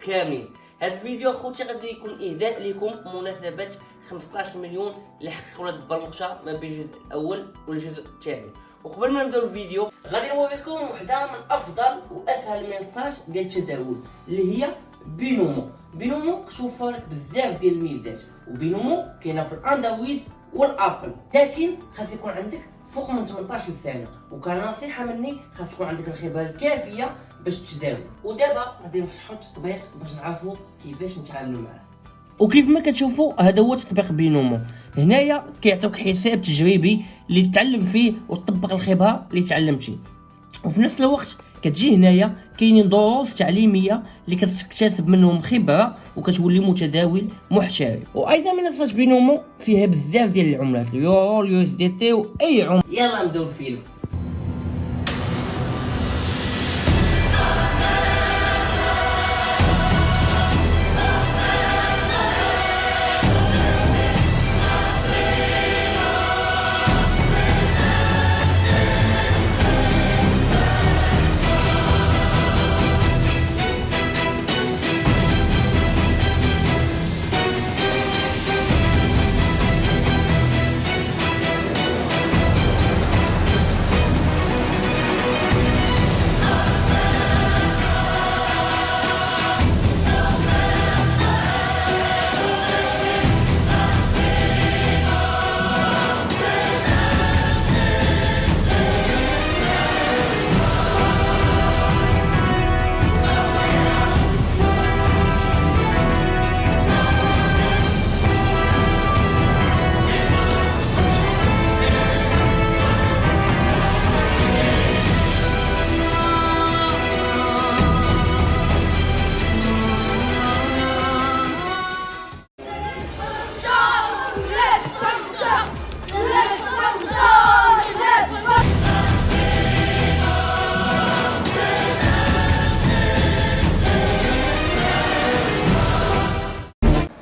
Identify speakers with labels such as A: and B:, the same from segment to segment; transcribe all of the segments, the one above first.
A: كاملين. هذا الفيديو اخوتي غادي يكون اهداء لكم مناسبه 15 مليون اللي حققوا ولاد البرمخشه ما بين الجزء الاول والجزء الثاني. وقبل ما نبداو الفيديو غادي نوريكم وحده من افضل واسهل المنصات ديال التداول اللي هي بينومو. بينومو كتوفر لك بزاف ديال الميزات، وبينومو كاينه في الاندرويد والابل، لكن خاص يكون عندك فوق من 18 سنه، وكنصيحه مني خاص تكون عندك الخبره الكافيه باش تداول. ودابا غادي نفتحوا التطبيق باش نعرفوا كيفاش نتعاملوا معاه. وكيف ما كتشوفوا هذا هو تطبيق بينومو. هنايا كيعطيوك حساب تجريبي اللي تتعلم فيه وتطبق الخبره اللي تعلمتي، وفي نفس الوقت كتجي هنايا كاينين دروس تعليميه اللي كتكتسب منهم خبره وكتولي متداول محترف. وايضا منصه بينومو فيها بزاف ديال العملات، اليورو، اليو اس دي تي، واي عمله. يلا نبداو الفيلم.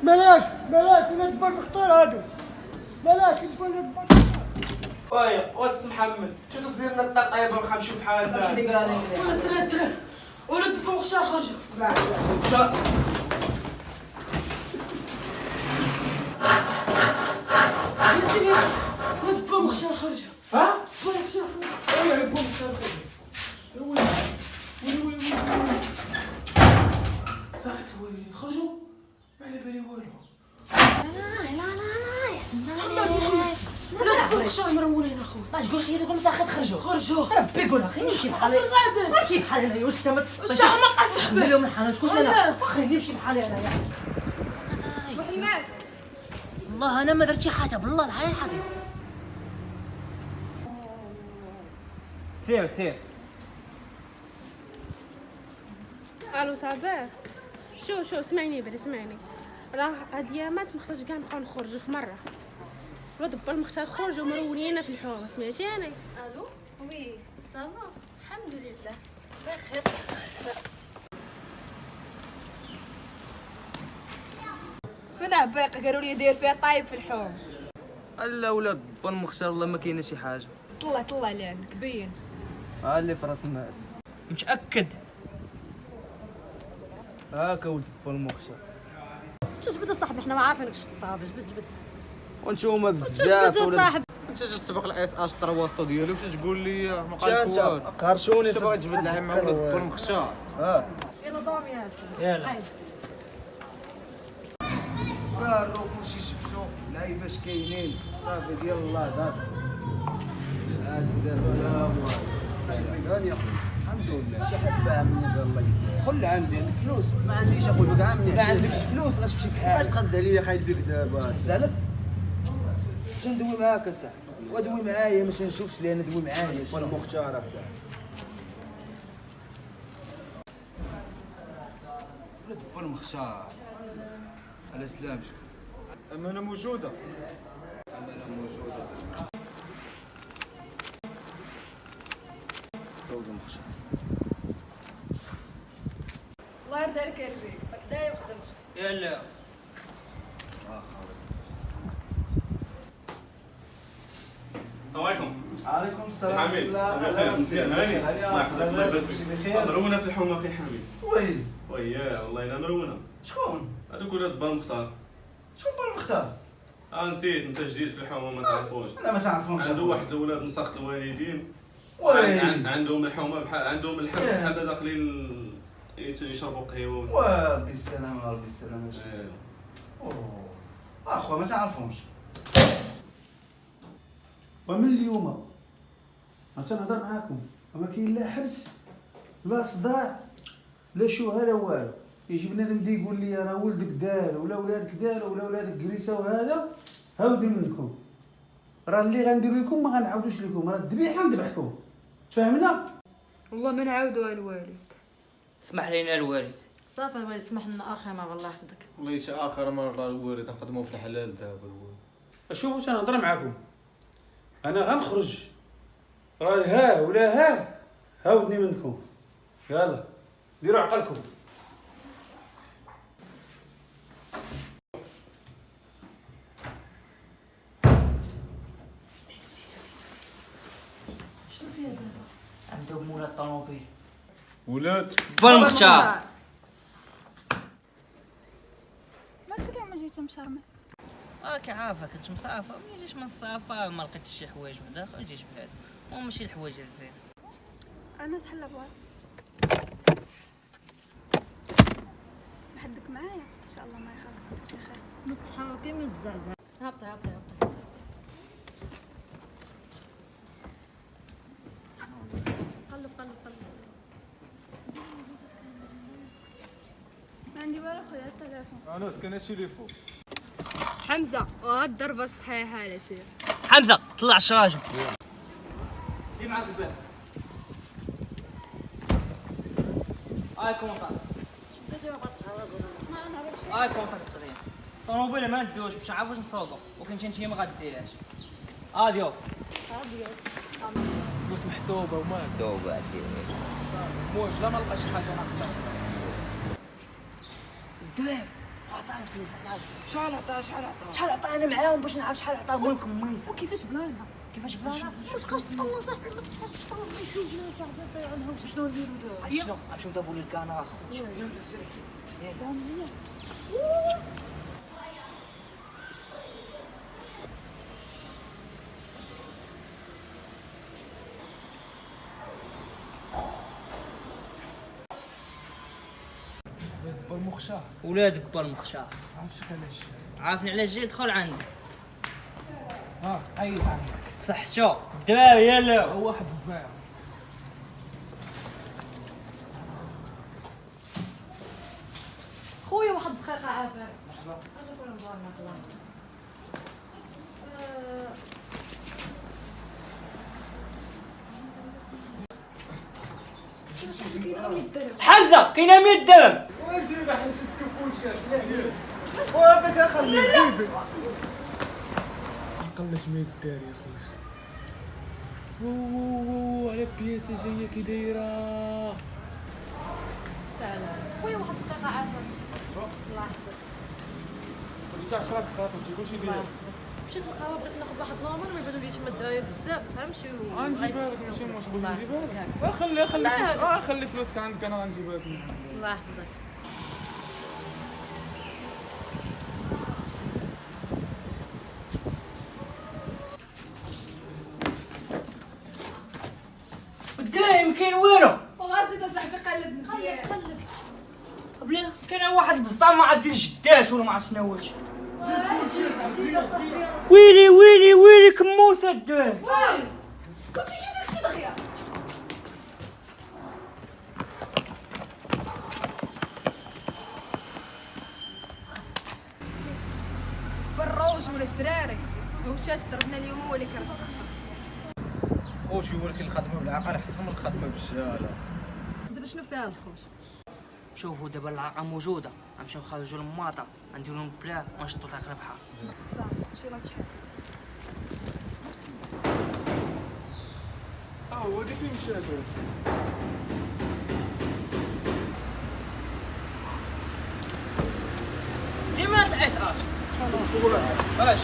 B: ملاك ولاد بالمختار هادو، ملاك ولاد
C: ويا واش محمد شنو تصير لنا الطايبه ونخا نشوف حالنا.
B: شنو اللي قال
D: ولد ترى ولد بالمختار خرجوا. ياسين ولد بالمختار خرجوا.
C: ها؟
D: بالمختار خرجوا. ولد بالمختار خرجوا. وي صحت وي خرجوا ما على بالي والو. ولد بالمختار مرولين اخويا.
B: ما تقولش لي دوك المساخات
D: خرجوا
B: ربي يقولها خليني نمشي بحالي، نمشي بحالي انا يا استاذ ما تسطيش
D: الشحمق اصاحبي
B: اليوم الحنان شكون انا خليني نمشي بحالي انا يا
D: محمد.
B: والله انا ما درت شي حاجه بالله العلي الحظيم.
C: سير
E: الو صباح. شو اسمعني بري اسمعني، راه هاد اليامات مختارش كاع نبقاو نخرجوا في مره. ولاد بالمختار خرجوا مرولينا في الحومه، سمعتي انا؟
F: الو وي صافا الحمد لله بخير.
D: فين عباق قالوا لي داير فيها طايب في الحوم.
C: الا ولاد بن مختار والله ما كاينه شي حاجه.
D: طلع اللي عندك بين.
C: ها اللي في راس المال متاكد. هاكا ولد بن مختار.
F: جبد صاحبي حنا ما عارفينكش الطاب جبد
C: وانتوما بزاف
F: جبد صاحبي.
C: انت جات تسبق الاس اش 3 واسطو ديالو باش تقول لي ما قالك
B: انت
C: والو.
B: قرشوني
C: باغي تجبد لها مع ولاد بن مختار.
F: يلا ضامي
B: يلا.
G: قالوا كلشي جبشو لعيباش كاينين صافي ديال الله داس دار غالية الحمد لله. شي حد باع مني قال الله يسلمك. خل عندي عندك فلوس؟ ما عنديش اخويا كاع مني. ما عندكش فلوس غتمشي بحالك. كيفاش تخد عليا خايب بك دابا؟ تسالك؟ ندوي معاك اصاحبي ودوي معايا باش نشوفش لي انا دوي معايا. والمختار اصاحبي ولد بالمختار على سلامتك.
C: امانه موجوده.
G: امانه موجوده. ولد المختار
D: الله يرضى عليك قلبي راك دايم خدمت.
C: يلا
H: السلام عليكم.
G: عليكم السلام
H: حميد بخير مزيان هاني
G: الله يسلمك بخير.
H: مروونه في الحومه اخي حميد.
G: وي
H: وياه والله الا مروونه.
G: شكون؟
H: هذوك ولاد با المختار.
G: شكون با المختار؟
H: نسيت انت جديد في الحومه ما تعرفوش.
G: انا ما تعرفهمش.
H: عنده واحد الاولاد مساخط الوالدين.
G: وي
H: عندهم الحومه بحال عندهم الحب بحال داخلين يشربوا قهوه.
G: وربي السلامة ربي السلامة. اوه اخويا ما تعرفهمش.
I: ومن اليوم غنهضر معاكم ما كاين لا حبس لا صداع لا شوهه لا والو. يجي بنادم دي يقول لي راه ولدك دار ولا ولادك دار ولا ولادك كريسه وهذا هاودي منكم، راه اللي غندير لكم ما غنعاودوش لكم، راه الذبيحه نذبحكم. تفاهمنا؟
D: والله ما نعاودوها الوالد.
A: اسمح لينا الوالد.
F: صافي الوالد سمح لنا اخر مره الله يحفظك.
J: والله شي اخر مره الوالد نقدموه في الحلال دابا الوالد.
I: شوفوا تنهضر معاكم انا غنخرج، راه ها ولا ها هاودني منكم. يلا ديروا عقلكم.
A: عندهم مولا الطوموبيل.
J: ولاد
A: با المختار.
D: مالك اليوم ما جيت مشرمل؟
A: كعافة كنت مصافة ملي جيت من الصافة ما لقيتش شي حوايج وحداخر جيت بهذا، هما ماشي الحوايج الزين.
D: انا سحل بوال. نحدك معايا ان شاء الله ما يخصك شي خير.
F: ما تتحركي ما تزعزع. هبطي هبطي هبطي.
E: قلب قلب قلب.
D: ما عندي والو خويا التليفون.
J: انا سكن هادشي اللي فوق.
D: حمزه وهاد الضربه الصحيحه على شي.
A: حمزة طلع الشراجم.
C: دي معاك الباب. هاي كونطاك. هاي كونطاك الطريق. الطوموبيله ما ندوش باش نعرفوا واش نفرضوا، وكنت انت ما غاديرهاش. اديوس.
J: فلوس محسوبه وما
A: محسوبة سيدي.
J: موش لا ما لقاش حاجه ناقصه.
A: الدراري عطاني فلوس عطاني فلوس.
J: شحال عطاه شحال عطاه؟
A: شحال عطانا معاهم باش نعرف شحال عطاهم لكم من فوق.
J: وكيفاش بلانا؟
A: كيفاش بلانا؟
F: ما تبقاش تطلع صاحبي ما تبقاش تطلع شوف يا صاحبي عنهم.
J: شنو نديرو دابا؟
A: شنو غنمشيو ندابو للكنار خويا.
J: بالمخشى
A: ولادك با المخشى.
J: عرفتك علاش؟
A: عارفني علاش جاي دخل عندي.
J: عيط عندك
A: صح شو الدراري يلا.
J: هو واحد الزاير.
F: خويا واحد دقيقه عافاك.
A: حمزة كاينه 100 درهم.
G: واجي راح نشدو كلشي اسمعني. وهذاك خليه يزيد.
J: قلت 100 دار يا خويا. ووو على بياسه جايه كي دايره.
F: سلام خويا واحد دقيقه عافاك. الله يحفظك.
J: انت 10 دقائق ما تقولش دير.
F: مشيت للقهوه بغيت ناخذ واحد نورمال ما يبانوليش من الدراري بزاف فهمتي.
J: غنجيبها لك ماشي مشكل
F: الله
J: نجيبها لك.
F: يحفظك.
J: خلي
F: لا.
J: فلوسك خلي فلوسك عندك انا غنجيبها لك.
F: الله يحفظك.
A: الدراري ما كاين والو.
D: والله زيد صاحبي قلب مزيان.
A: بلا كان واحد بزطام ما عاد الجداش ولا ما عرفت شنو واش. ويلي ويلي ويلي كموسه الدراري.
D: كنت شي داكشي دغيا. بالروج ولا الدراري وتاش ضربنا اليوم هو اللي كرهت.
J: خوشي هو اللي خدمه بالعقل احسن من الخدمه بالجهاله.
F: دابا شنو فيها الخوش؟
A: شوفوا دابا العاقه موجوده غنمشيو نخرجوا الماطا غنديروا لهم بلا ونشطوا طريق البحر.
D: صافي شي راه شحال.
J: هو اللي فيه مشاكل.
A: ديما تعيس اش. اش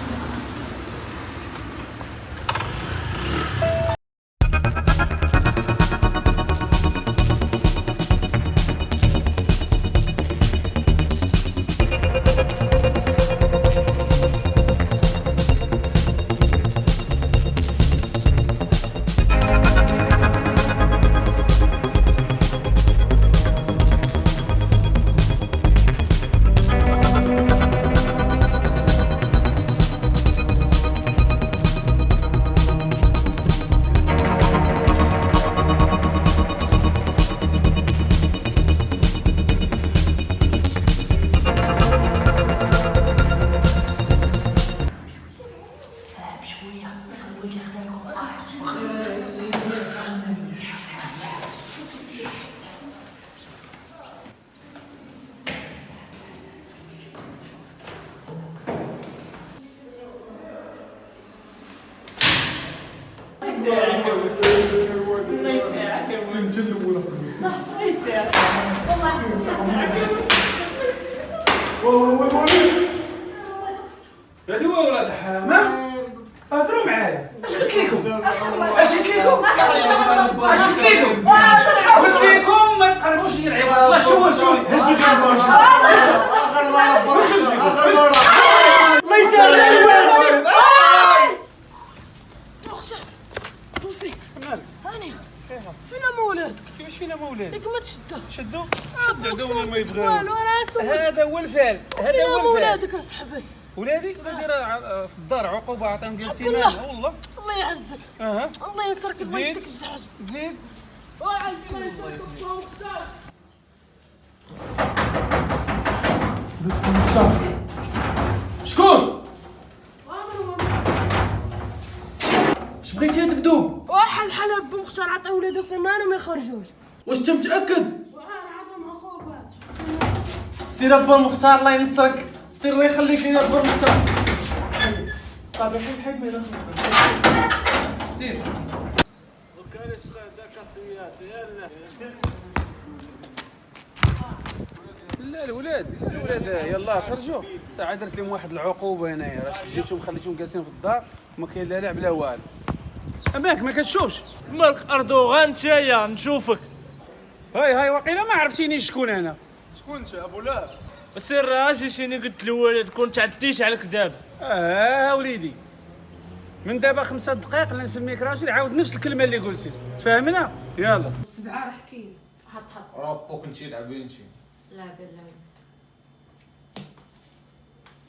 I: هادي هو ولاد الحرام. اهضروا معايا. اش قلت لكم؟ اش قلت لكم؟ اش قلت لكم؟ قلت لكم ما تقربوش لي العباد. الله شوف هزوا الله يسهل
E: فينا مولاتك؟
I: كيفاش فينا مولاتك؟
E: ياك ما تشدها.
I: شدوا عندهم ما يبغيو.
E: والو انا سولت.
I: هذا هو الفعل.
E: فينا مولاتك اصاحبي.
I: ولادي داير في الدار عقوبه عطاهم ديال
E: الله.
I: سنان والله.
E: الله يعزك. الله ينصرك الله يديك الجحج.
I: زيد
E: ويعزك الله ينصرك ويختارك.
I: شكون؟ اش بغيتي يا دبدوب؟
E: واحد الحلب بمختار عطى ولادو سيمانه وما يخرجوش.
I: واش انت متاكد؟
E: عطاهم عقوبه.
C: سير با المختار الله ينصرك. سير الله يخليك يا با المختار. طب الحين ما يدخل. سير.
B: وكان السادة كالسياسي يلا.
I: لا الولاد يلا خرجوا. ساعه درت لهم واحد العقوبه هنايا، راه شديتهم خليتهم جالسين في الدار ما كاين لا لعب لا والو. اماك ما كتشوفش؟
C: مالك اردوغان نتايا نشوفك.
I: هاي واقيلا ما عرفتينيش شكون انا.
B: شكون انت ابو لاب؟
C: سير اجي شيني قلت للولد كنت تعديش على الكذاب.
I: وليدي من دابا 5 دقائق لا نسميك راجل عاود نفس الكلمه اللي قلتي. تفاهمنا؟ يلا.
D: سبعة راه حكيم. حط
J: رابوك نشي لعبي نشي.
D: لا.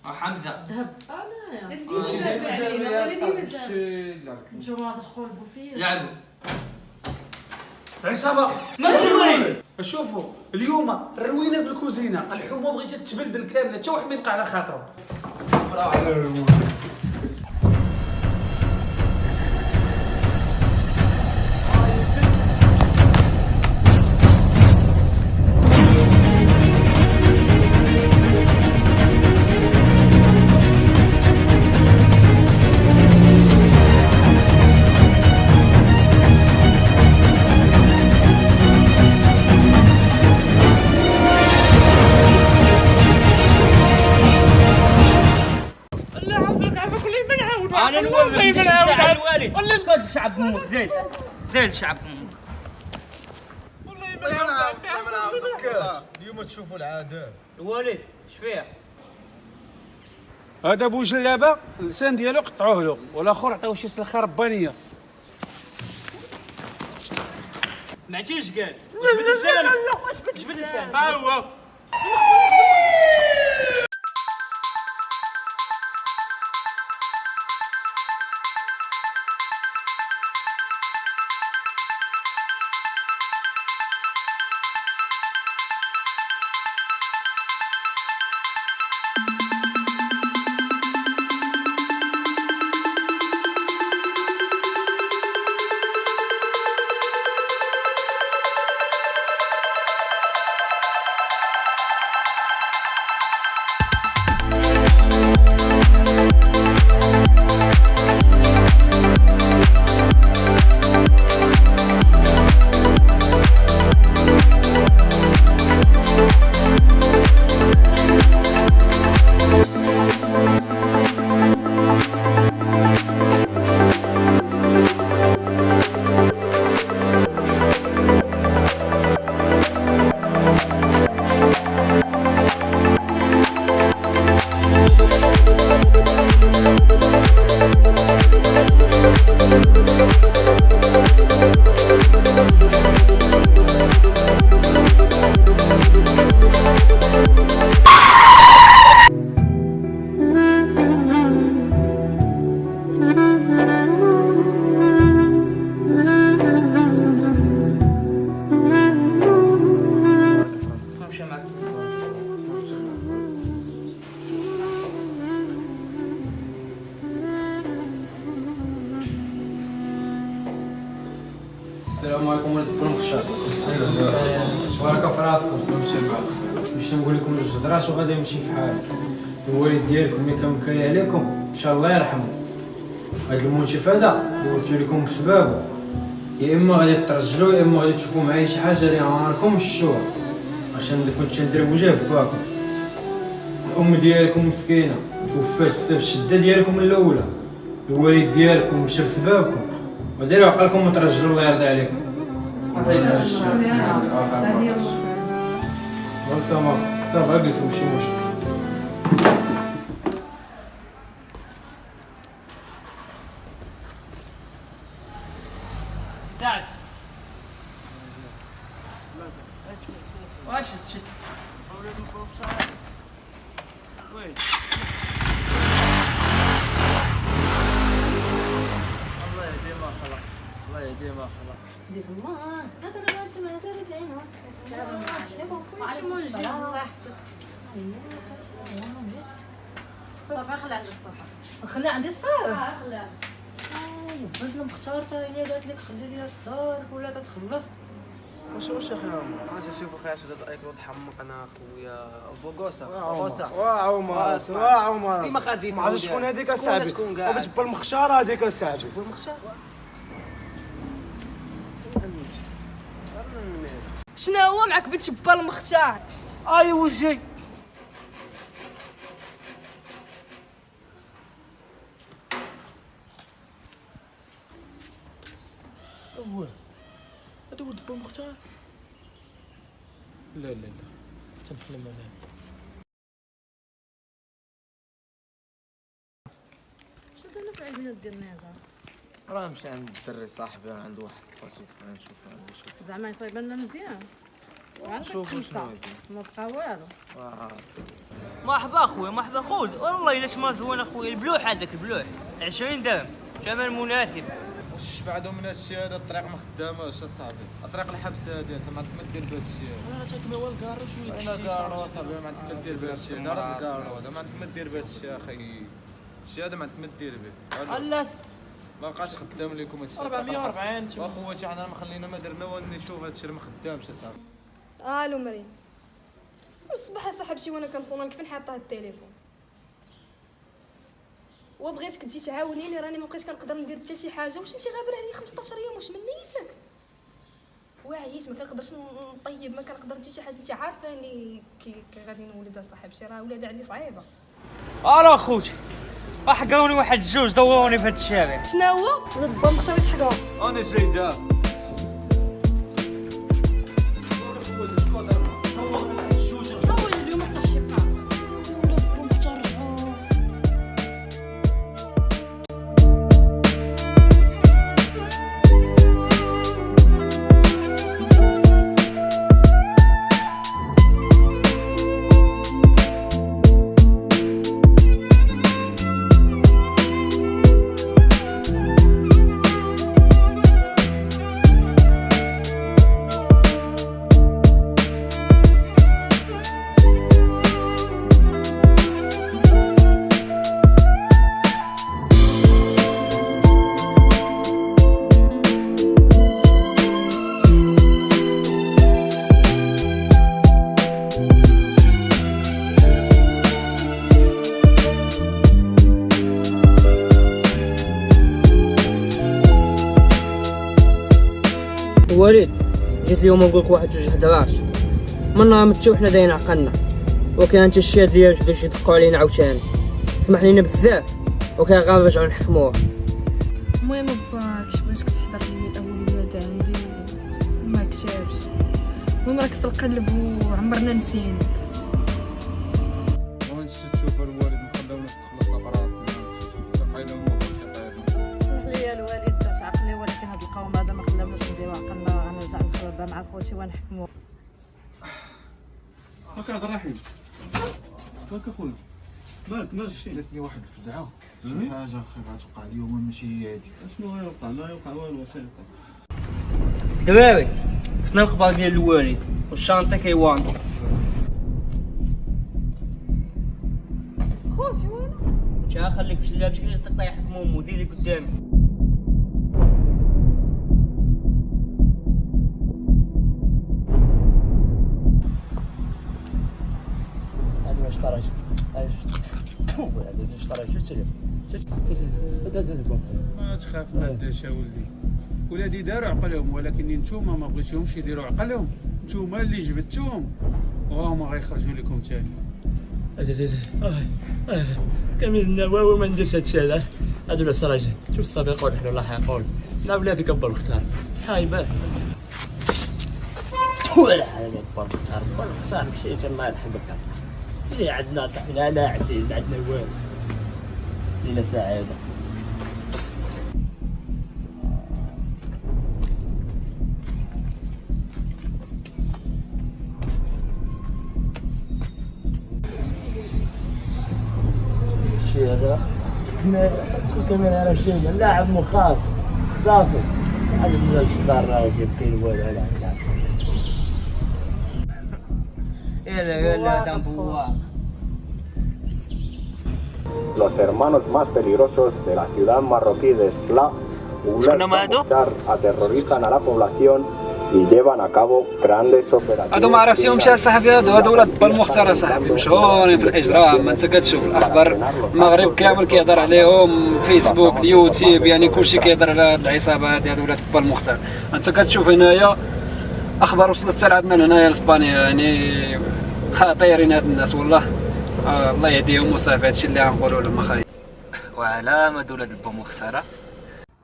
C: حمزه
D: ذهب. انا ديما زاب علينا ولا ديما زاب. نتوما تقولوا فيا.
C: لعبوا.
I: عصابه ما شوفوا اليوم الروينه في الكوزينه، الحموم بغيتها تتبلبل كامله حتى واحد ما يبقى على خاطره.
C: انا الوالد تاع الوالد والله كان شعب امك زين شعب امك.
J: والله اليوم تشوفوا العاده.
C: الوالد اش فيها؟
I: هذا بو جلابه اللسان ديالو قطعوه له، والاخر عطاوه شي سلخه ربانيه.
C: ما عرفتيش قال واش بد لسانك؟
D: واش بد لسانك؟
C: ها هو
J: السلام عليكم ولد المخشى. بارك في راسكم. باش نقول لكم جوج هضرات وغادي نمشي في حالي. الوالد ديالكم ملي كان مكاي عليكم ان شاء الله يرحمه. هاد المنشف هذا اللي قلت لكم بسببه يا اما غادي ترجلوا يا اما غادي تشوفوا معايا شي حاجه اللي عمركم الشهور، عشان كنت تندير وجه باكم. الام ديالكم مسكينه توفات بسبب الشده ديالكم الاولى، الوالد ديالكم مشى بسببكم، وديروا عقلكم وترجلوا الله يرضي عليكم.
D: هذه الله.
J: صافا جلسوا ماشي مشكل.
A: سعد واش شد وين الله يهديه ما خلق، الله يهديه ما خلق.
D: ديك الله هذا راه انت ما زالت عينها.
F: صافي خلي عندي الصفا.
D: خلي عندي الصار.
F: خلي
D: بنت المختار تا هي قالت لك خلي لي الصار ولا تتخلص.
G: واش اخويا
C: عاد شوف اخويا شاد الاكل وتحمقنا اخويا بوغوسا
G: وعمر
C: ديما خارجين
G: ما عرفتش شكون هذيك اصاحبي وباش بالمخشار هذيك اصاحبي
F: شنو هو معك بنت با المختار؟
G: اي وجهي
C: هذا هو دبا المختار. لا تنحلم انا.
D: شو دابا في عيدنا الجنازه؟
C: راه مشى عند الدري صاحبي عنده واحد البروجيكت غنشوف عنده شوف.
D: زعما يصايب لنا مزيان.
C: شوفوا شنو هادي.
D: ما بقى والو.
A: مرحبا اخويا مرحبا خذ والله الا شما زوين اخويا البلوح هذاك البلوح 20 درهم ثمن مناسب.
C: واش بعدو من هادشي هذا الطريق ما خداماش اصاحبي، الطريق الحبس هادي ما عندك ما دير بهادشي. انا تاكل هو الكارو شويه تحشيش اصاحبي ما عندك ما دير بهادشي. انا راه الكارو هذا ما عندك ما دير بهادشي اخي، الشيء هذا ما عندك ما دير به. علاش ما بقاش خدام لكم هادشي 440 واخواتي حنا ما خلينا ما درنا ونشوف هادشي ما خدامش اصاحبي.
F: الو مريم والصباح صاحبتي وانا كنصونك فين حاطه التليفون وبغيتك تجي تعاونيني راني ما بقيتش كنقدر ندير حتى شي حاجه. واش انت غابر عليا 15 يوم واش من نيتك؟ وعييت ما كنقدرش نطيب ما كنقدر ندير شي حاجه. انت عارفاني كي غادي نولد صاحبتي راه ولادها عندي صعيبه.
A: الو خوتي حقاوني واحد الجوج دوروني في هاد الشارع.
F: شنو هو؟ ولد با مخشاوي تحقاو.
C: انا زيدا
F: حاول اليوم طيح شي بقى. ولد با مختار
A: وليد جيت اليوم نقول لك واحد جوج حضرات من نهار متو وحنا داين عقلنا وكان انت الشاد ديالك باش يدقوا علينا عاوتاني. سمح لينا بزاف وكان غير نرجعوا نحكموه.
F: المهم باك بغيتك تحضر لي الاولويات عندي وما كتبش. المهم راك في القلب وعمرنا نسينك.
C: وانت تشوف الوالد مخلوناش تخلصنا براسنا سقينا وما بغاش يعطينا.
D: سمح لي الوالد تعقلي ولكن هاد القوم هذا ما خلاناش نديرو عقلنا. انا نرجع نخرج مع خوتي ونحكمو.
H: هاك عبد الرحيم هاك اخويا مالك شي
I: جاتني واحد الفزعه شي حاجه خايف غتوقع اليوم ماشي هي هذيك.
H: شنو غيوقع؟ ما يوقع والو واش يوقع.
A: دراري فتنا الخبر ديال الوالد والشانطه كيوان.
F: خوتي وانا
A: تا خليك باش لا تمشي تطيح مومو ديري قدامي. هذا واش طرج هذا واش طرج شو تسلف
J: ما تخاف ما ديرش يا ولدي
I: ولادي داروا عقلهم، ولكن نتوما ما بغيتوهمش يديروا عقلهم، نتوما اللي جبدتوهم وهما غيخرجوا لكم ثاني.
B: كامل النواوي ما نديرش هادشي هذا. هادو الناس راجل شوف السابقون حنا لاحقون. لا ولادي كنبر مختار حايبه ولا حاجه كبر مختار ماشي الله يرحمك. اللي عندنا صاحبنا ناعسين ما عندنا والو. ليله سعاده. هذا كنا على شيء لاعب مخاف صافي هذا من الشطار راجل كاين والو على عندك.
A: يلا تنبوا.
K: Los hermanos más peligrosos de la ciudad marroquí de Sla aterrorizan a la población y llevan a cabo grandes operaciones.
J: هادو ما عرفتيهمش اصاحبي، هادو ولاد با المختار اصاحبي، مشهورين في الاجرام. ما انت كتشوف الاخبار المغرب كامل كيهضر عليهم، فيسبوك اليوتيوب، يعني كلشي كيهضر على هاد العصابه هادي ولاد با المختار. انت كتشوف هنايا اخبار وصلت حتى عندنا هنايا لاسبانيا، يعني خطيرين هاد الناس والله. الله يهديهم وصافي، هادشي اللي غنقولوا لهم اخاي.
A: وعلامه ولاد با المختار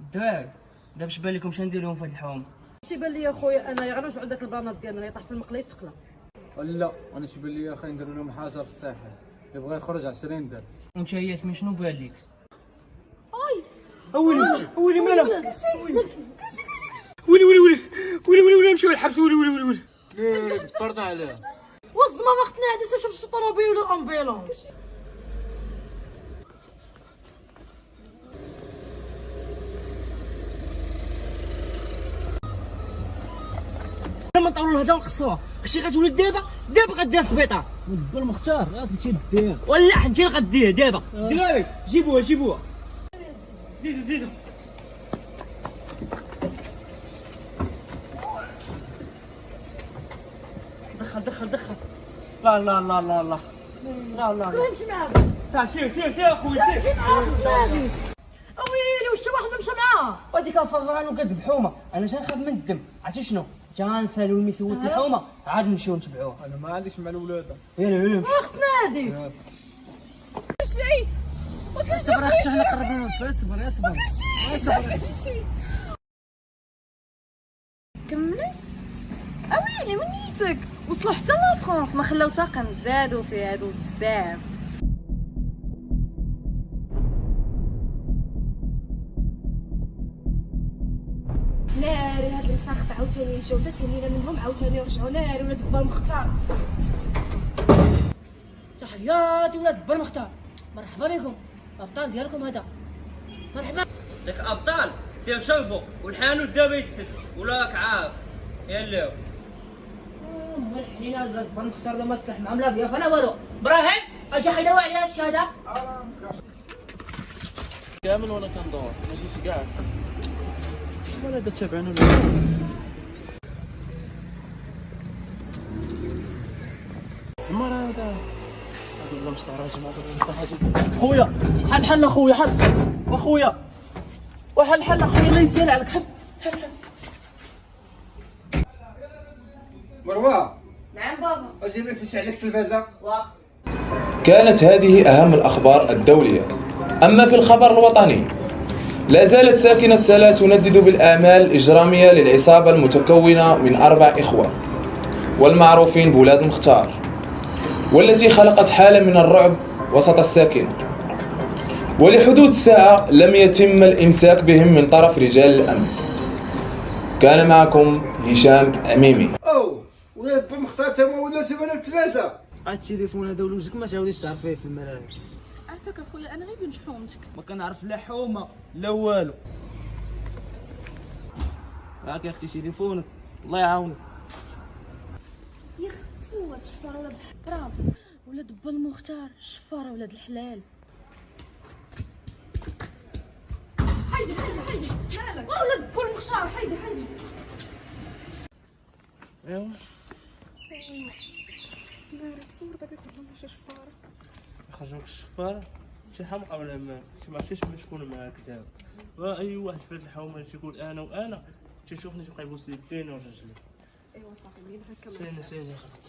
A: الدراري دابا اش بان لكم شنو ندير لهم في هاد الحوم؟
D: تيبان لي خويا انايا غير نوجعوا داك البنات ديالنا اللي يطيح في المقله يتقلى.
C: لا انا تيبان لي اخي نديروا لهم حاجه في الساحل، اللي بغى يخرج 20 درهم.
A: وانت يا ياسمين شنو بان لك؟
B: ولي مالك ولي نمشيو للحبس. ولي
C: ليه تبرد عليها؟
D: والزما ما ختنا هادي شفت الطوموبيل ولا الامبيلونس.
B: لما نطولوا الهضره ونقصوها شي غتولي دابا غدير السبيطار. با المختار غتمشي دير ولا حنجي غديه دابا. دراري جيبوها زيدوا دخل. لا
D: نمشي معاك.
B: سير اخويا سير.
D: ويلي واش واحد مشى معاه.
B: وديك فران وكذب حومه. انا نخاف من الدم. عرفتي شنو؟ نسالو الميسوت الحومه عاد نمشيو نتبعوه.
C: انا ما عنديش مع الولاد.
B: يلا
D: اخت نادي شي ما كاينش.
B: صبر اختي حنا قربنا صبر.
L: كملي اويلي من نيتك وصلوا حتى لفرنسا ما خلاو طاقم زادوا في هادو بزاف.
F: ناري هاد الوساخ عاوتاني جاو حتى تهنينا منهم عاوتاني رجعوا ناري ولاد با المختار.
B: تحياتي ولاد با المختار، مرحبا بكم الابطال ديالكم. هذا مرحبا
A: داك ابطال سير شربوا والحانوت دابا يتسد وراك عارف. يلا
D: مرحبا ولاد با المختار ما تسلح مع لا ضيافه لا والو. ابراهيم اجي حيدوا عليها الشهاده
B: كامل وانا كندور ماشي كاع ولا تتابعنا. زمر هذا والله مش راجل ما خويا حل اخويا حل اخويا وحل اخويا الله يسهل عليك. حل
C: مروه.
D: نعم بابا.
C: اجي بغيت تشعل لك التلفازه.
D: واخ.
M: كانت هذه أهم الأخبار الدولية. أما في الخبر الوطني، لا زالت ساكنة سلا تندد بالآمال الإجرامية للعصابة المتكونة من 4 إخوة والمعروفين بولاد المختار، والتي خلقت حالة من الرعب وسط الساكنة. ولحدود الساعة لم يتم الإمساك بهم من طرف رجال الأمن. كان معكم هشام عميمي.
C: ولاد با المختار تما ولاو تبان التلفازه.
B: التليفون هذا ولوجك ما تعاوديش تعرف فيه في المرايه.
L: عافاك اخويا انا غير بنت حومتك
B: ما كنعرف لا حومه لا والو. هاك يا اختي تليفونك الله يعاونك.
E: يا خطفوا شفاره ولاد الحرام ولاد با المختار شفاره ولاد الحلال.
F: حيدي مالك ولاد با المختار حيدي
B: ايوا
E: ناري تصور دابا يخرجوا لنا شي شفاره.
B: يخرجوا لك الشفاره شي حمقى ولا ما ما عرفتش شكون معاك دابا. واي واحد في هاد الحومه تيقول انا وانا تيشوفني تيبقى يبوس يدينا ورجلي.
E: ايوا صافي ملي هكا
B: سيني غلط.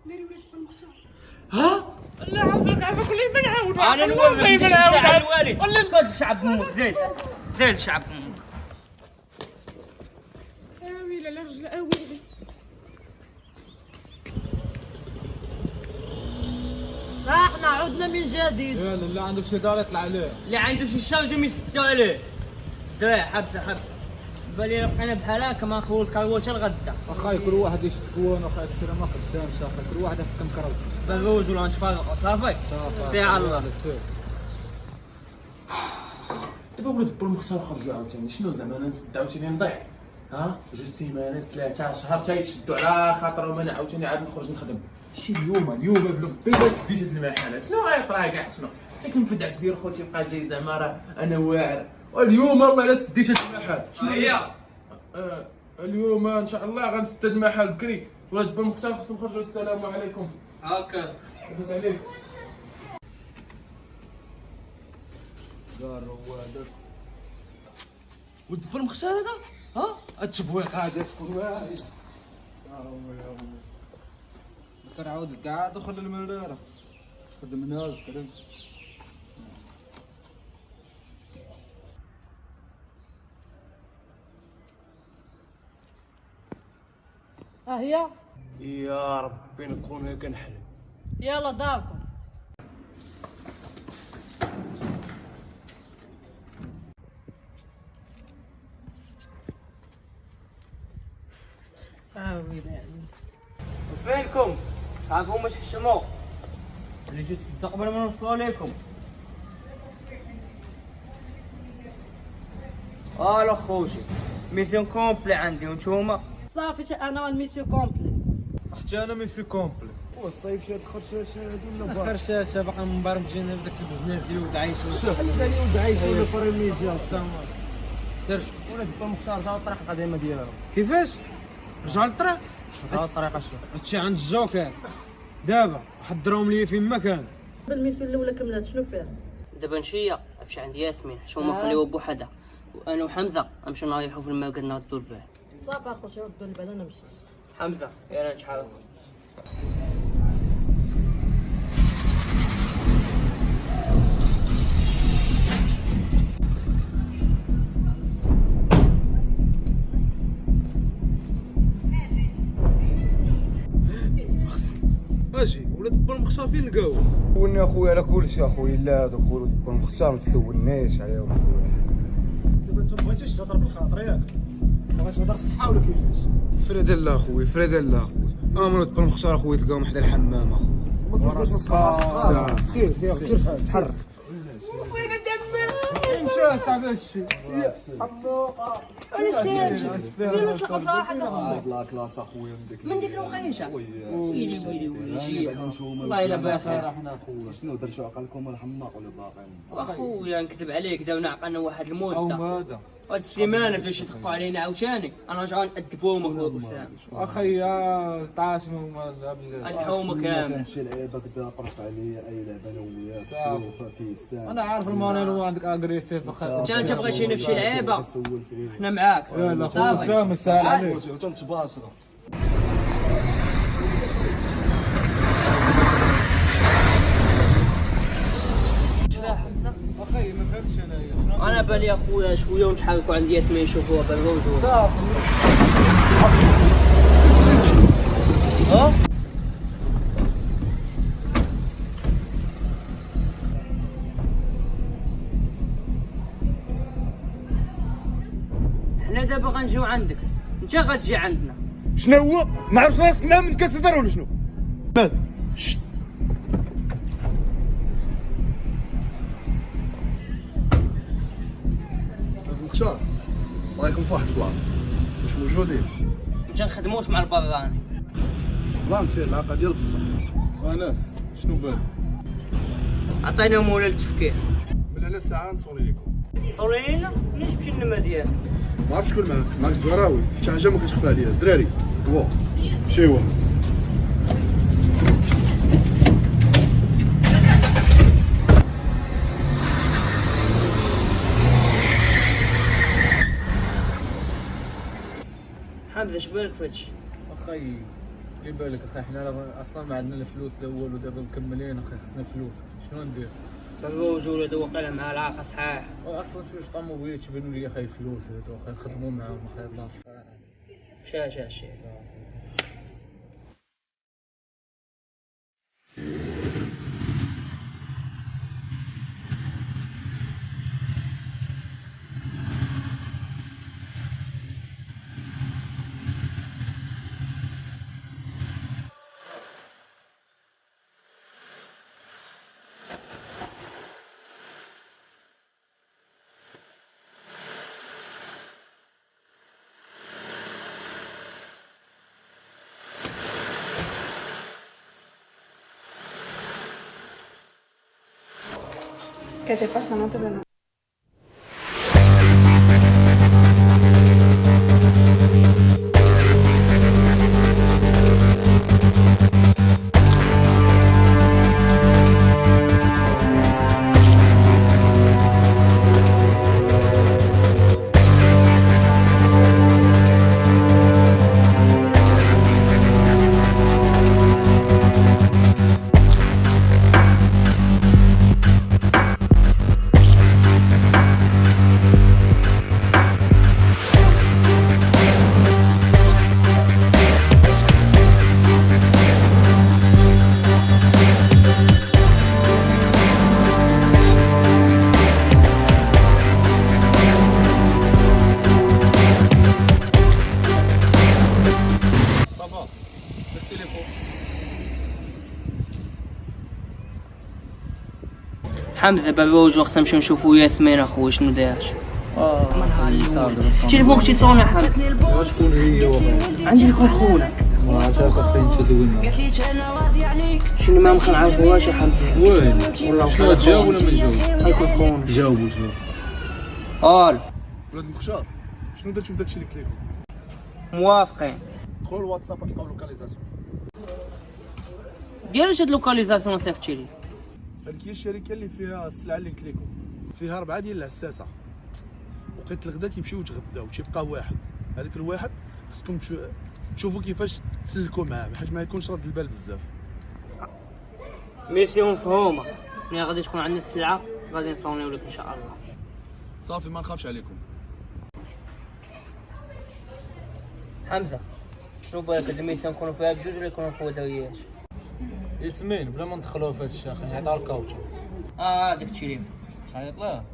E: ناري ولاد بالمختار.
B: ها؟ لا عافاك خليه ما نعاود.
A: انا نوافق على الوالد ولا نقعد شعب امك زين شعب امك.
E: ويلي على رجل ويلي.
D: احنا عدنا من جديد.
C: يلا اللي عنده شي دار يطلع عليه.
A: اللي عنده شي شاوجم يسدوا عليه. درا حبسه بالي بقينا بحال هكا ما نخول الكروشه الغدا.
C: اخاي كل واحد يشد كوان اخاي كشري ما خدامش اخاي كل واحد يحكم كروته.
A: بالروج ولا نتفرقوا صافي. سي على الله.
B: دابا ولاد با المختار خرجوا عاوتاني شنو زعما انا نسد عاوتاني نضيع. ها 2 سيمانات 3 شهر حتى يتشدوا على خاطرهم انا عاوتاني عاد نخرج نخدم. شي اليوم بربي بس ديت هاد المحلات شنو غيطرا كاع شنو كيك نفد عزير خوتي بقى جاي زعما راه انا واعر واليوم ما لا سديت هاد المحل شنو هي اليوم ان شاء الله غنسد هاد المحل بكري ولاد بن مختار خصهم نخرجوا. السلام عليكم.
A: هاكا
B: لاباس عليك
G: دار روادك
C: ولد بن مختار هذا ها التبويق هذا تكون واعي. كنعاود كاع دخل المدارة خدمنا الفرن.
D: هي
C: يا ربي نكون هكا نحلم.
D: يلا داركم.
A: فينكم؟ تعرفوا مش حشموا اللي جيت تصدق قبل ما نوصلوا ليكم. الو خوشي ميسيون كومبلي عندي وانتوما
D: صافي انا والميسيو كومبلي.
C: حتى انا ميسي كومبلي.
G: والصيب شاد خرشاشه هادو ولا
J: خرشاشه باقا مبرمجين بداك البزنس ديال ولد عايش.
G: خلي ولد عايش ولا فريميجيا
J: دير ولاد با المختار رجعوا الطريق القديمه ديالهم.
C: كيفاش؟ رجعوا للطريق؟
J: رجعوا الطريقه شوف.
C: هادشي عند الجوكر دابا حضرهم لي فين ما كان.
D: بالميسيو الاولى كملات شنو فيها؟
A: دابا نشيه مشي عند ياسمين حشومه خليوها بوحدها وانا وحمزه نمشيو نريحو في الماء قلنا ردوا البال.
D: صافي اخويا ردوا البال انا مشيت.
A: حمزه يلا نتحرك.
C: اجي ولاد با المختار فين لقاوه؟
G: سولني اخويا على كلشي اخويا لا هذوك ولد با المختار ما تسولنيش عليهم اخويا.
I: دابا انت ما بغيتيش تهضر بالخاطر ياك بغيت تهضر الصحه ولا كيفاش؟
C: فريد الله اخويا فريد الله اخويا ولد با المختار اخويا تلقاهم حدا الحمام اخويا.
I: ما تبقاش نسقط سير تحرك.
A: وين الدم؟
C: مشى صاحبي هادشي.
A: حموقه يلا نطلقوا صراحه
G: لا كلاس اخويا
A: من ديك الوخيشه. ويلي جي والله
G: والله
A: الا بخير.
G: احنا اخويا شنو درتو عقلكم الحماق ولا باقيين؟
A: اخويا نكذب عليك داونا عقلنا واحد
C: او
A: المده
C: هذا
A: هاد السيمانه بداو يدقوا علينا عاوتاني انا رجعوا نأدبوهم اخويا اسامه.
C: اخيا طاشمهم بزاف.
A: الحومه كامل.
G: كان شي لعيبه كدا قرص عليا اي لعبه انا وياك سلوفه كيسان.
C: انا عارف المانير هو عندك اغريسيف اخي.
A: انت بغيتيني في شي لعيبه حنا معاك.
C: يلا خويا اسامه سهل عليك.
G: تنتباشروا
C: اخي ما فهمتش انايا شنو
A: انا بالي اخويا شويه ونتحركوا عند ياسمين يشوفوها بالروج. حنا دابا غنجيو عندك انت غتجي عندنا.
C: شنو هو؟ ما عرفتش راسك ما من كتهضر ولا شنو؟ باد
G: مختار رايكم في واحد البلان واش موجودين؟
A: انت نخدموش مع البراني.
G: بلان فيه العلاقه ديال بصح.
C: انس شنو بال؟
A: عطينا مولا التفكير.
G: من هنا ساعه نصوني لكم.
A: صورينا ليش تمشي للنما ديالك؟
G: ما عرفتش شكون معاك الزهراوي حتى حاجه ما كتخفى عليا الدراري هو مشيو.
A: حمزه اش بالك فهادشي؟
C: اخي اللي بالك اخي حنا اصلا ما عندنا الفلوس الاول ودابا مكملين اخي خصنا فلوس شنو ندير؟
A: الروج ولا واقيلا مع العاقه صحاح
C: اصلا شويه طموبيلات تبانوا لي اخي فلوس هادو اخي نخدموا معاهم اخي الله يرحم.
A: شا
F: ¿Qué te pasa? No te veo.
A: حمزه بالروج وقت نمشيو نشوفو ياسمين اخويا شنو داير. تليفونك تيصون يا حمزه.
C: شكون هي والله؟
A: عندي لكم خونا.
C: ما عرفتش فين تدوينا.
A: شنو ما نعرفوهاش يا حمزه.
C: وين؟
A: والله
C: شنو تجاوب ولا ما تجاوبش؟
A: هايكون خونا.
C: جاوبوا.
G: ولاد المخشار شنو درتو في داكشي اللي قلت لكم؟
A: موافقين.
G: دخلوا الواتساب تلقاو لوكاليزاسيون.
A: ديال هاد لوكاليزاسيون صيفطتي لي.
G: هذيك هي الشركه اللي فيها السلعه اللي قلت لكم، فيها 4 ديال العساسه، وقت الغدا كيمشيو يتغداو تيبقى واحد، هذاك الواحد خصكم تشوفوا كيفاش تسلكوا معاه حيت ما يكونش رد البال بزاف.
A: ميسيون مفهومه، ملي غادي تكون عندنا السلعه غادي نصونيو لك ان شاء الله.
G: صافي ما نخافش عليكم.
A: حمزه شنو بالك هاد الميسيون نكونوا فيها بجوج ولا يكونوا خواتاويات؟
C: ياسمين بلا ما ندخلوا في هاد الشيء خلينا نعطيها الكاوتش.
A: داك التليفون
C: تعيط له؟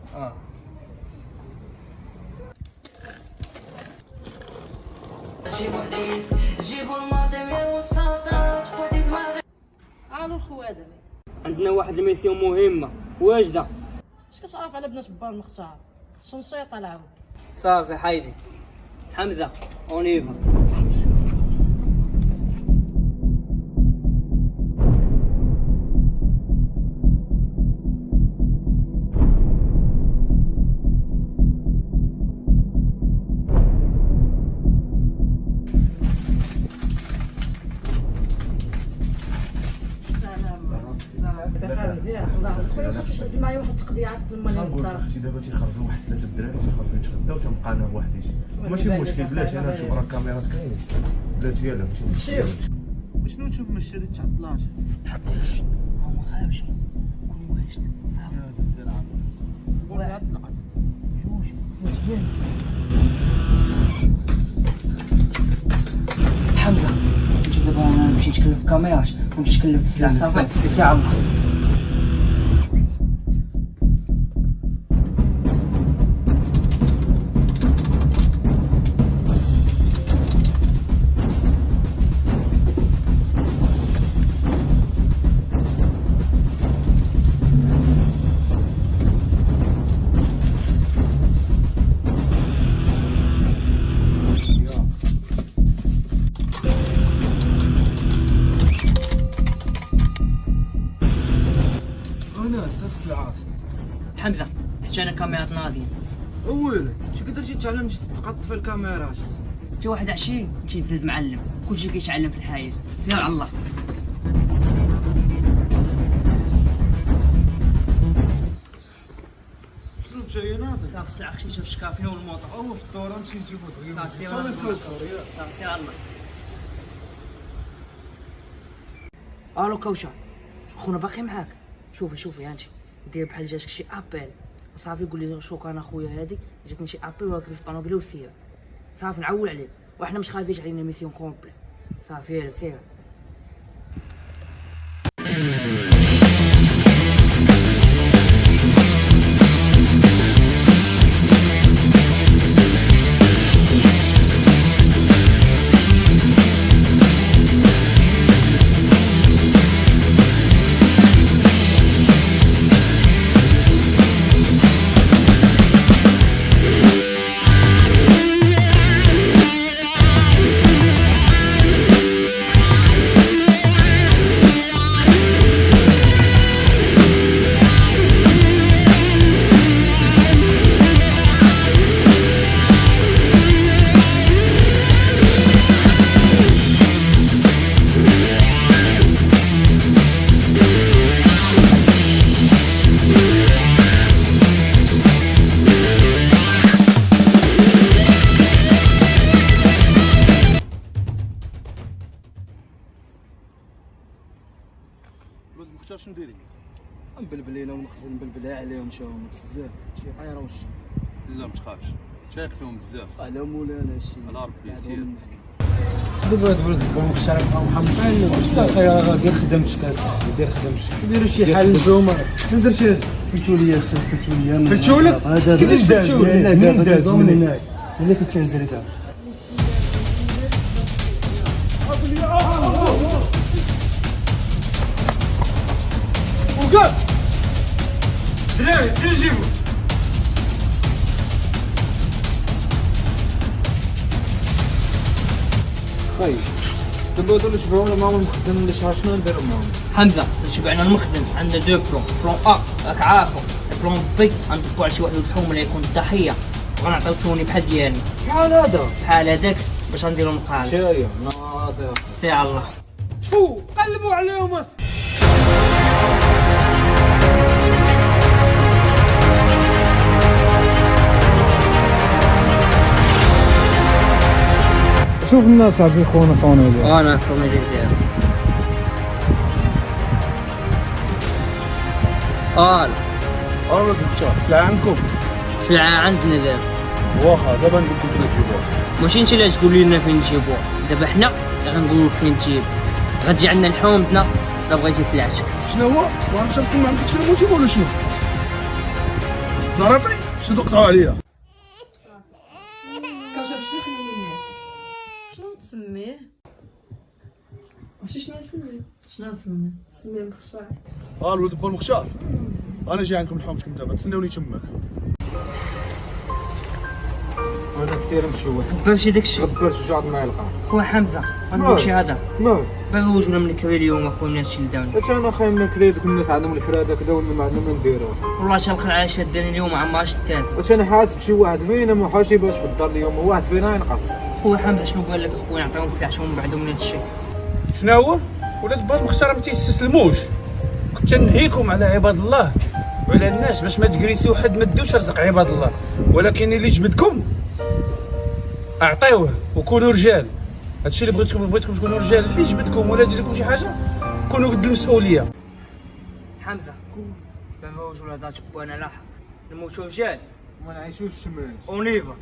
D: الو الخوادم،
A: عندنا واحد الميسيون مهمه واجده.
D: اش كتعرف على بنات با المختار؟ شنصيطه العاود.
A: صافي حيدي حمزه اونيفا.
D: معايا واحد التقضيه عرفت لما
B: نقول لك اختي دابا تيخرجوا واحد 3 الدراري تيخرجوا يتغداو تنبقى انا بوحدي. ماشي مشكل بلاتي انا نشوف راه الكاميرات كاينين بلاتي يلاه ماشي مشكل.
I: شنو تشوف من الشارع تعطلات؟
A: حبش هما خاوشين كل واجد
I: واحد طلعت
A: جوج حمزه نمشي دابا نمشي نتكلف في الكاميرات ونمشي نتكلف في السلعه صافي ساعه ونص. حمزه حتى انا كاميرات ناضيه.
J: ويلي شي قدر شي تعلم تقط في الكاميرات؟
A: جا واحد عشي نمشي نزيد معلم، كلشي كيتعلم في الحياه، سير على الله.
J: شنو
I: جاي ناضي
A: صافي سلعة خشيشة في الشكافين والموطا.
I: او في الدوره نمشي نجيبو دغيا
A: صافي سير صافي الله. الو كوشة خونا باقي معاك. شوفي انت دير بحال جاتك شي ابل صافي قول لي شوك انا خويا هادي جاتني شي ابل واقف في الطوموبيله وسير صافي نعول عليك وحنا مش خايفينش علينا ميسيون كومبلي صافي سير.
I: الواد مختار شنو دايرين؟
G: مبلبلين ونخزن نبلبلها عليهم نشاوهم بزاف شي حيره واش.
I: لا ما تخافش شايق فيهم بزاف.
G: على مولانا هادشي
I: على ربي يسير.
J: دابا هاد ولد المختار بقاو محمقين واش خير دير خدمتك دير خدمتك ديروا شي حل نتوما ما درتش
G: فلتوا لي الشيخ فلتوا لي
J: فلتوا لك كيفاش فلتوا لك
G: دابا من هنايا ملي كنت كنجري دابا
J: وقف دراري سير جيبو خاي دابا هادو اللي تبعونا معاهم المخزن ولا شحال شنو نديرو معاهم؟
A: حمزه شبعنا المخزن عندنا دو بلون ا راك عارفو بلون بي غندقوا على شي واحد الحوم اللي يكون الضحيه وغنعطيو توني بحال ديالي
J: بحال هذا
A: بحال هذاك باش غنديرو مقالب.
J: شايا ناضي
A: سي على الله.
J: فو قلبوا عليهم شوف الناس عبي خونا صوني ديالهم
A: انا صوني ديالهم
I: الواد مختار السلعة عندكم؟
A: السلعة عندنا دابا.
I: واخا دابا نقول لكم فين تجيبوها.
A: ماشي انت اللي تقول لنا فين نجيبوها دابا حنا اللي غنقول لك فين تجيب. غتجي عندنا لحومتنا لا بغيتي سلعتك.
I: شنو هو؟ ما عرفتش راكم معاهم كتكلموا نجيبوا ولا شنو؟ زرابي شنو تقطعوا عليا؟
D: شنو تسميه؟ ماشي شنو نسميه؟ شنو نسميه؟ نسميه مخشار.
I: الولد با المختار انا جاي عندكم لحومتكم دابا تسناوني تماك.
J: هذاك سير نمشيو
A: باش داكشي
J: غبرت وجعت معايا القاع
A: خويا حمزه غنقول شي هذا
J: نعم
A: باغي وجونا من الكري اليوم اخويا من هادشي اللي داونا.
J: اش انا خايف من الكريد دوك الناس عندهم الفراده كذا ولا ما عندهم ما نديرو.
A: والله تا الخير على شاداني اليوم عمرها شدان.
J: واش انا حاسب شي واحد فينا ما حاشي باش في الدار اليوم واحد فينا ينقص.
A: خويا حمزه شنو قال لك اخويا نعطيهم سلعتهم بعدهم من هادشي.
N: شنو هو؟ ولاد با المختار ما تيستسلموش. كنت نهيكم على عباد الله وعلى الناس باش ما تجريسيو حد ما ديوش رزق عباد الله، ولكن اللي جبدكم اعطيوه وكونوا رجال. هادشي اللي بغيتكم تكونوا رجال. اللي جبدكم ولا دير لكم شي حاجه كونوا قد المسؤوليه.
A: حمزه بابا وجو لا دات بوانا لاحق نموتو رجال
J: ما نعيشوش الشمال.
A: اونيفا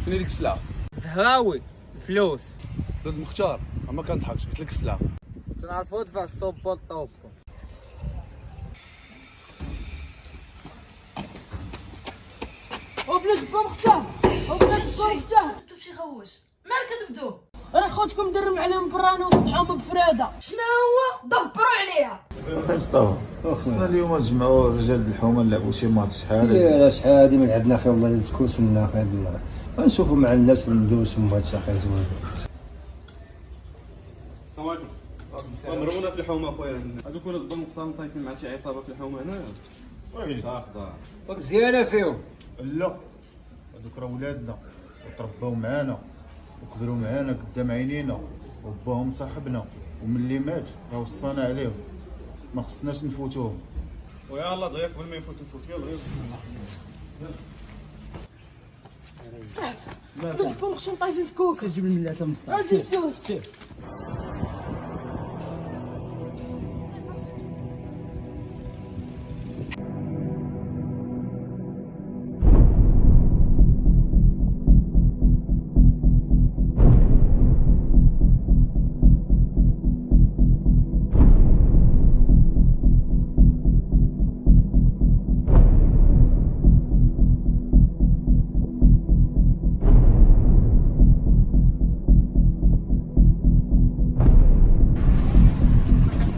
I: فين ديك السلعة؟
A: زهراوي الفلوس.
I: الواد المختار ما كنضحكش قلت لك السلعة.
J: تنعرفو دفع الصوب والطوب.
D: وبلاش با مختار وبلاش با مختار تبدو شي غوش مالك تبدو راه خوتكم درهم عليهم برانا وصبحوهم بفراده. شنو هو؟ دبروا عليها.
I: مصطفى خصنا اليوم نجمعوا رجال الحومه نلعبوا شي ماتش شحال
J: لا شحال هادي من عندنا اخي والله تكوسنا اخي والله غنشوفوا مع الناس وندوسوا من هادشي اخي زوين.
H: السلام عليكم. مرونا في الحومه اخويا هذوك ولاد البن مختارين طايفين مع شي عصابه في الحومه هنا وين صافدا
J: مزيانه فيهم.
I: لا هذوك راه ولادنا وترباو معانا وكبروا معانا قدام عينينا وباهم صاحبنا وملي مات راه وصانا عليهم ما خصناش نفوتوهم.
H: ويا الله ضيق قبل ما يفوت يلا
D: صافي نبقاو مخشين طايفين في كوكا جيب الملا تما سير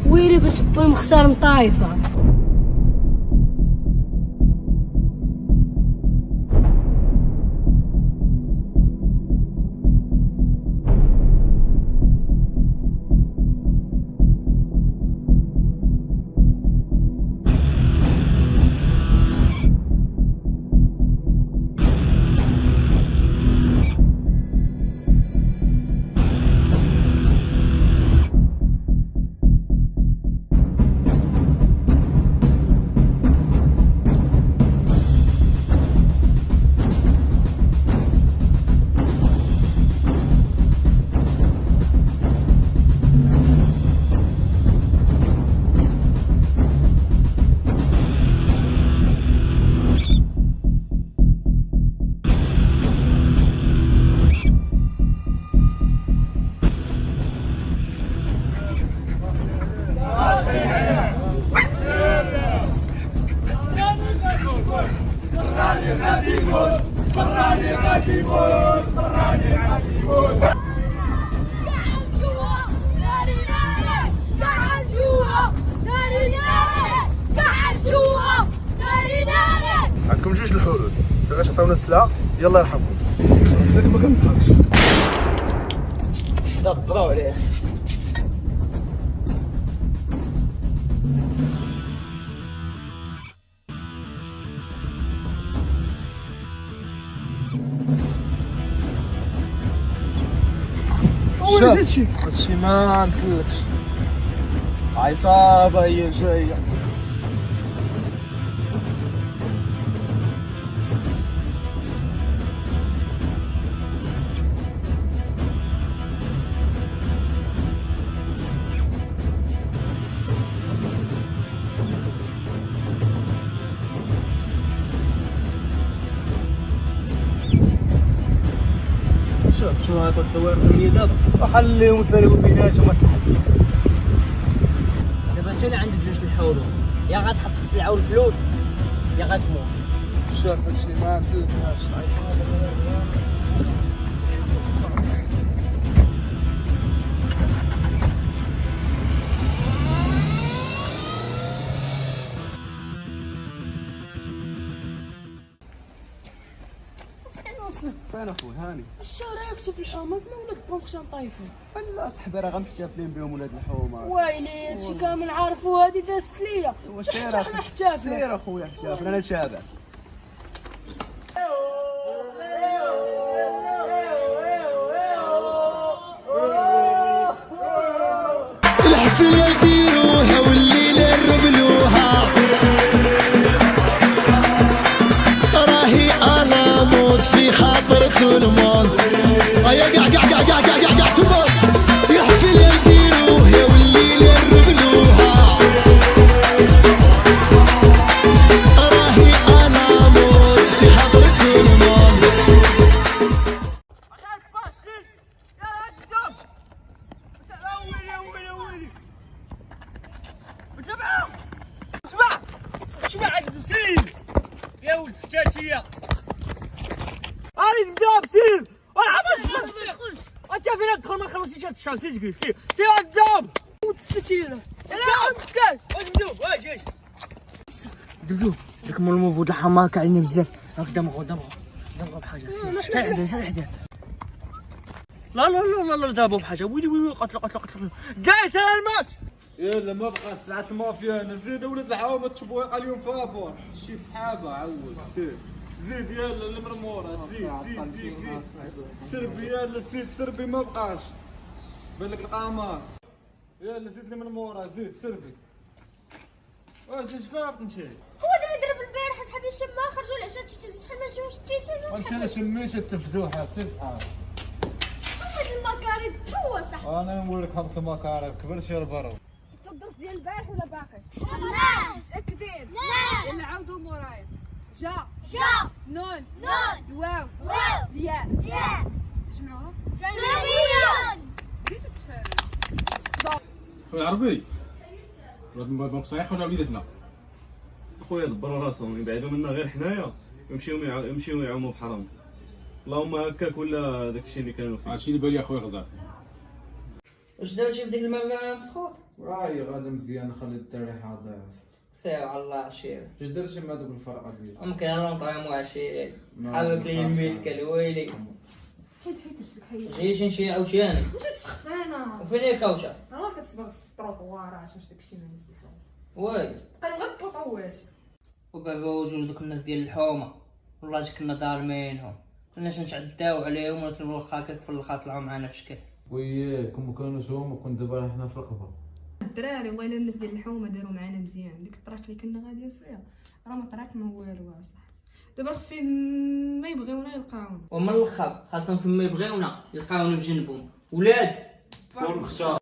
D: ويلي بتبقى مختار مطايفه.
O: عندكم جوج الحلول، باش تعطيونا السلعه يلا يرحمكم. انت ما كنضحكش.
A: دبروا عليه.
O: شوف هادشي ما مسلكش، عصابه هي جايه.
G: شوف هاد الدوائر الامنيه دابا وخليهم يفرقوا بيناتهم اصاحبي.
A: دابا انت اللي عندك جوج الحروب، يا غتحط السلعه والفلوس يا غتموت.
O: شوف هادشي ما مسلكناش.
G: فين اخويا هاني؟
D: الشارع يكشف الحومه بلا ولاد بومخشان طايفين.
G: لا صاحبي راه غنحتفلين بهم ولاد الحومه.
D: ويلي هادشي كامل عارفو هادي دازت ليا. صح حنا احتفال.
G: سير اخويا احتفال انا تابع.
P: الحفله ديروها والليله نربلوها راهي انا موت في خاطر تلمون يا قاع تموت الحفله ديروها والليله نربلوها راهي انا موت في خاطر تلمون.
Q: شبع البسيل يا ولد الشاشيه راني نبدا بسيل انت فين تدخل ما خلصتيش هاد الشان سير جلس سير قدام
D: ولد الستيله
Q: دبدوب واش
A: دبدوب داك مول الموفود الحمار علينا بزاف. هاك دمغو بحاجه حتى لحدا. لا دابو بحاجه. ويلي قتل قايس الماتش.
C: يلا ما بقى سلعة المافيا. انا زيد ولد الحوامه تشبوق اليوم فابور شي سحابه عود زيد يلا المرموره زيد سربي يلا زيد سربي ما بقاش بالك القمر. يلا زيد لي مرموره زيد سربي. واش شفاق نشي
R: هو اللي ضرب البارح صاحبي الشما خرجوا العشاء تيتي شحال ما نشوفش تيتي.
C: وانت انا شميت التفزوحه سبحان
R: هاد المكاري تو صاحبي.
C: انا نقول لك خمس مكارب كبر شي البرو.
D: الدرس ديال البارح ولا باقي؟
R: لا
D: متأكدين؟
R: لا
D: يلا عاودوا مورايا. جا نون
R: واو
D: الياء جمعوها
R: ثانيا
D: بديتو تفهموا.
B: خويا عربي لازم نبقى صحيح ولا وليداتنا؟
H: اخويا دبروا راسهم يبعدوا منا غير حنايا يمشيو يعوموا بحرام. اللهم هكاك ولا داك الشيء اللي كانوا فيه.
B: هادشي اللي بان لي اخويا غزال.
A: واش داوشي في ديك الماء مسخوط؟
C: راهي غادا مزيان خلي التريحه ضعف.
A: سير على الله عشير.
C: اش درتي مع دوك الفرقه ديالك؟
A: ممكن انا نطعمو عشير. حاولت لي الميسكل ويلي.
D: حيد رجلك حيد.
A: جيش نشي عاوتاني.
D: واش تسخف انا؟
A: وفين هي كاوشه؟
D: راه كتصبغ الطروق وراه واش داكشي ما نسبحو.
A: وي
D: بقينا غير البطوات.
A: وبعدو دوك الناس ديال الحومه والله كنا ظالمينهم. كناش نتعداو عليهم ولكن واخا هكاك في الاخر طلعوا معنا في شكل.
C: وياك ما كانوش هما كون دابا حنا في القبر.
D: الدراري والله الا الناس ديال الحومه داروا معنا مزيان. ديك الطريق اللي كنا غاديين فيها راه ما طريق ما والو اصاحبي. دابا خص فيه ما يبغيونا يلقاونا.
A: ومن الاخر خاصهم فما يبغيونا يلقاونا بجنبهم. ولاد
H: والمخشى